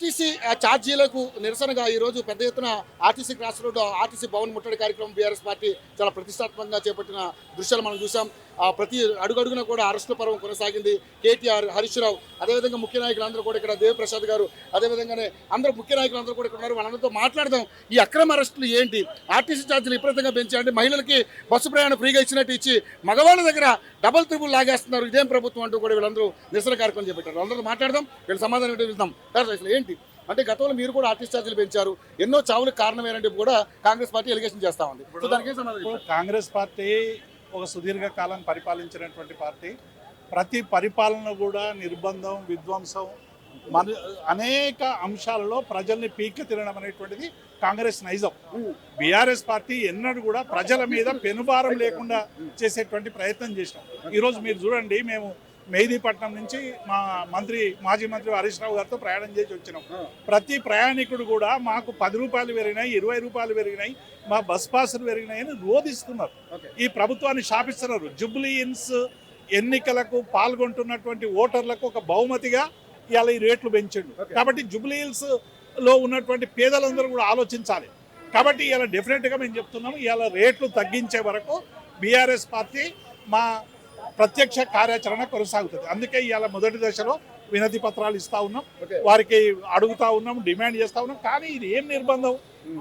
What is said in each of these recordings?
RTC ఛార్జీలకు నిరసనగా ఈరోజు పెద్ద ఎత్తున RTC cross road RTC Bhavan ముట్టడి కార్యక్రమం బీఆర్ఎస్ పార్టీ చాలా ప్రతిష్టాత్మకంగా చేపట్టిన దృశ్యాలు మనం చూసాం. ప్రతి అడుగడుగున కూడా అరెస్టుల పర్వం కొనసాగింది. కేటీఆర్, హరీష్ రావు, అదేవిధంగా ముఖ్య నాయకులందరూ కూడా ఇక్కడ దేవప్రసాద్ గారు, అదేవిధంగానే అందరూ ముఖ్య నాయకులందరూ కూడా ఇక్కడ ఉన్నారు. వాళ్ళందరితో మాట్లాడదాం. ఈ అక్రమ అరెస్టులు ఏంటి? ఆర్టీసీ ఛార్జీలు విపరీతంగా పెంచాయంటే మహిళలకి బస్సు ప్రయాణం ఫ్రీగా ఇచ్చినట్టు ఇచ్చి మగవాళ్ళ దగ్గర డబల్ త్రిబుల్ లాగేస్తున్నారు. ఇదేం ప్రభుత్వం అంటూ కూడా వీళ్ళందరూ నిరసన కార్యక్రమం చేపట్టారు. అందరూ మాట్లాడదాం, వీళ్ళ సమాధానం ఏంటో చూద్దాం. అసలు ఏంటి అంటే గతంలో మీరు కూడా ఆర్టీసీ ఛార్జీలు పెంచారు, ఎన్నో చావులకు కారణమేనంటే కూడా కాంగ్రెస్ పార్టీ ఎలిగేషన్ చేస్తా ఉంది. కాంగ్రెస్ పార్టీ ఒక సుదీర్ఘ కాలం పరిపాలించినటువంటి పార్టీ. ప్రతి పరిపాలన కూడా నిర్బంధం, విధ్వంసం, అనేక అంశాలలో ప్రజల్ని పీక తినడం అనేటువంటిది కాంగ్రెస్ నైజం. బీఆర్ఎస్ పార్టీ ఎన్నడూ కూడా ప్రజల మీద పెనుభారం లేకుండా చేసేటువంటి ప్రయత్నం చేసినాం. ఈరోజు మీరు చూడండి, మేము మెహదీపట్నం నుంచి మా మాజీ మంత్రి హరీష్ రావు గారితో ప్రయాణం చేసి వచ్చినాం. ప్రతి ప్రయాణికుడు కూడా మాకు 10 రూపాయలు పెరిగినాయి, 20 రూపాయలు పెరిగినాయి, మా బస్ పాసులు పెరిగినాయని రోధిస్తున్నారు. ఈ ప్రభుత్వాన్ని శాపిస్తున్నారు. జూబ్లీ హిల్స్ ఎన్నికలకు పాల్గొంటున్నటువంటి ఓటర్లకు ఒక బహుమతిగా ఇవాళ ఈ రేట్లు పెంచండు. కాబట్టి జూబ్లీ హిల్స్ లో ఉన్నటువంటి పేదలందరూ కూడా ఆలోచించాలి. కాబట్టి ఇవాళ డెఫినెట్గా మేము చెప్తున్నాము, ఇవాళ రేట్లు తగ్గించే వరకు బీఆర్ఎస్ పార్టీ మా ప్రత్యక్ష కార్యాచరణ కొనసాగుతుంది. అందుకే ఇవాళ మొదటి దశలో వినతి పత్రాలు ఇస్తా ఉన్నాం, వారికి అడుగుతా ఉన్నాం, డిమాండ్ చేస్తా ఉన్నాం. కానీ ఇది ఏం నిర్బంధం?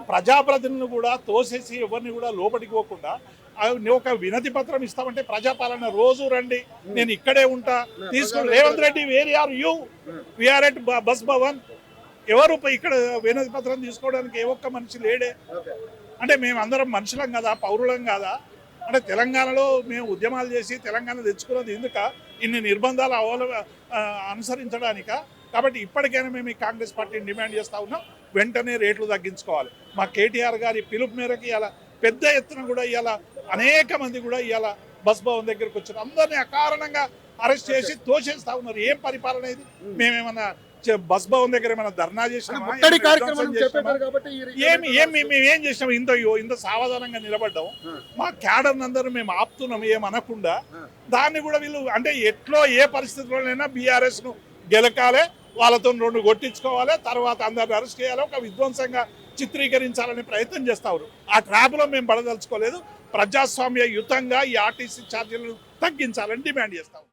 ప్రజాప్రతినిధులను కూడా తోసేసి ఎవరిని కూడా లోపలికి పోకుండా ఒక వినతి పత్రం ఇస్తామంటే ప్రజాపాలన రోజు రండి, నేను ఇక్కడే ఉంటా, తీసుకుని Revanth Reddy where are you, we are at Bus Bhavan, ఎవరు ఇక్కడ వినతి పత్రం తీసుకోవడానికి ఏ ఒక్క మనిషి లేడే? అంటే మేము అందరం మనుషులం కదా, పౌరులం కదా? అంటే తెలంగాణలో మేము ఉద్యమాలు చేసి తెలంగాణ తెచ్చుకున్నది ఎందుక? ఇన్ని నిర్బంధాలు అనుసరించడానిక? కాబట్టి ఇప్పటికైనా మేము ఈ కాంగ్రెస్ పార్టీని డిమాండ్ చేస్తూ ఉన్నాం, వెంటనే రేట్లు తగ్గించుకోవాలి. మా కేటీఆర్ గారి పిలుపు మేరకు ఇలా పెద్ద ఎత్తున కూడా ఇలా అనేక మంది కూడా ఇలా బస్ భవన్ దగ్గరకు వచ్చారు. అందరినీ అకారణంగా అరెస్ట్ చేసి తోసేస్తా ఉన్నారు. ఏం పరిపాలన ఇది? మేమేమన్నా బస్ భవన్ దగ్గర ఏమైనా ధర్నా చేసినామా? మేమేం చేసినాం? ఇంత సావధానంగా నిలబడ్డాం. మా క్యాడర్ అందరూ మేము ఆపుతున్నాం ఏమనకుండా. దాన్ని కూడా వీళ్ళు అంటే ఎట్లో ఏ పరిస్థితుల్లోనైనా బీఆర్ఎస్ ను గెలకాలే, వాళ్ళతో 2 కొట్టించుకోవాలి, తర్వాత అందరిని అరెస్ట్ చేయాలి, ఒక విధ్వంసంగా చిత్రీకరించాలని ప్రయత్నం చేస్తారు. ఆ ట్రాప్లో మేము పడదలుచుకోలేదు. ప్రజాస్వామ్య యుతంగా ఈ ఆర్టీసీ ఛార్జీలను తగ్గించాలని డిమాండ్ చేస్తాం.